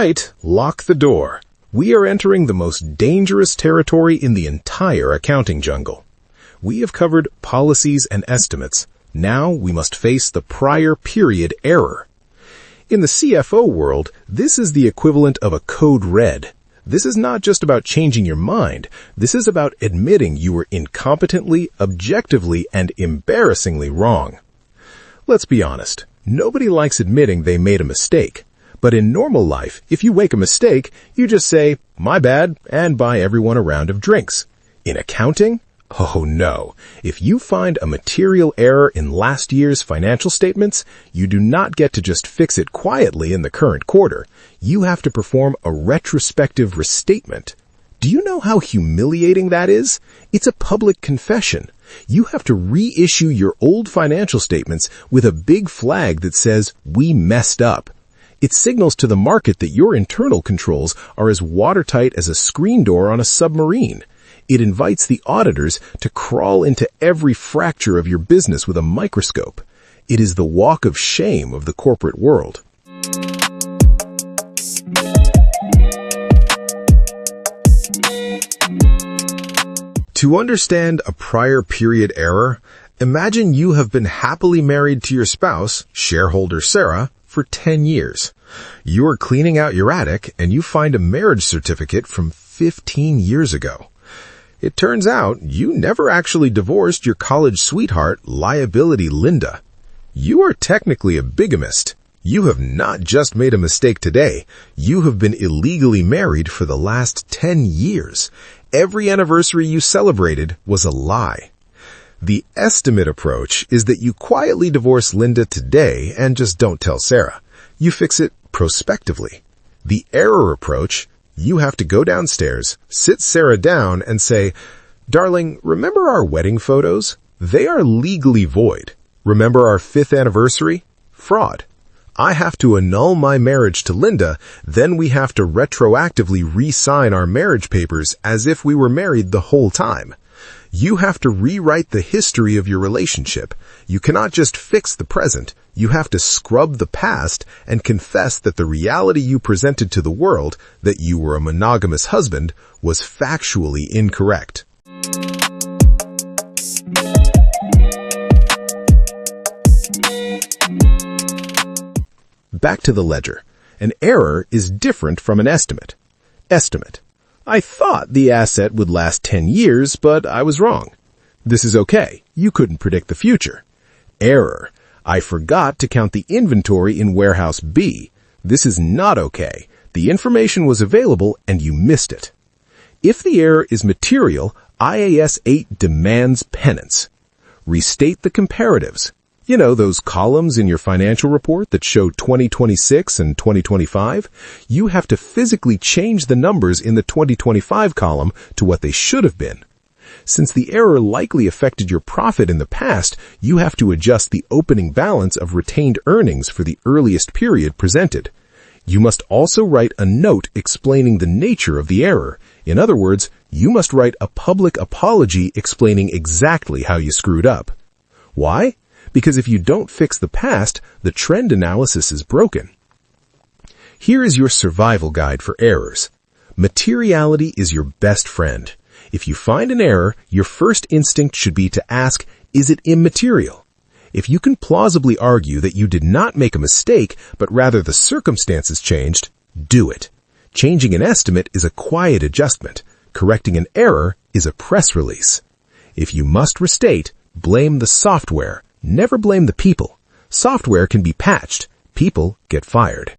right, lock the door. We are entering the most dangerous territory in the entire accounting jungle. We have covered policies and estimates. Now we must face the prior period error. In the CFO world, this is the equivalent of a code red. This is not just about changing your mind. This is about admitting you were incompetently, objectively, and embarrassingly wrong. Let's be honest. Nobody likes admitting they made a mistake. But in normal life, if you make a mistake, you just say, "My bad," and buy everyone a round of drinks. In accounting? Oh no. If you find a material error in last year's financial statements, you do not get to just fix it quietly in the current quarter. You have to perform a retrospective restatement. Do you know how humiliating that is? It's a public confession. You have to reissue your old financial statements with a big flag that says, "We messed up." It signals to the market that your internal controls are as watertight as a screen door on a submarine. It invites the auditors to crawl into every fracture of your business with a microscope. It is the walk of shame of the corporate world. To understand a prior period error, imagine you have been happily married to your spouse, shareholder Sarah, for 10 years. You are cleaning out your attic and you find a marriage certificate from 15 years ago. It turns out you never actually divorced your college sweetheart, liability Linda. You are technically a bigamist. You have not just made a mistake today. You have been illegally married for the last 10 years. Every anniversary you celebrated was a lie. The estimate approach is that you quietly divorce Linda today and just don't tell Sarah. You fix it prospectively. The error approach, you have to go downstairs, sit Sarah down, and say, "Darling, remember our wedding photos? They are legally void. Remember our 5th anniversary? Fraud. I have to annul my marriage to Linda, then we have to retroactively re-sign our marriage papers as if we were married the whole time. You have to rewrite the history of your relationship. You cannot just fix the present. You have to scrub the past and confess that the reality you presented to the world, that you were a monogamous husband, was factually incorrect." Back to the ledger. An error is different from an estimate. Estimate. I thought the asset would last 10 years, but I was wrong. This is okay. You couldn't predict the future. Error. I forgot to count the inventory in warehouse B. This is not okay. The information was available and you missed it. If the error is material, IAS 8 demands penance. Restate the comparatives. You know, those columns in your financial report that show 2026 and 2025? You have to physically change the numbers in the 2025 column to what they should have been. Since the error likely affected your profit in the past, you have to adjust the opening balance of retained earnings for the earliest period presented. You must also write a note explaining the nature of the error. In other words, you must write a public apology explaining exactly how you screwed up. Why? Because if you don't fix the past, the trend analysis is broken. Here is your survival guide for errors. Materiality is your best friend. If you find an error, your first instinct should be to ask, is it immaterial? If you can plausibly argue that you did not make a mistake, but rather the circumstances changed, do it. Changing an estimate is a quiet adjustment. Correcting an error is a press release. If you must restate, blame the software. Never blame the people. Software can be patched. People get fired.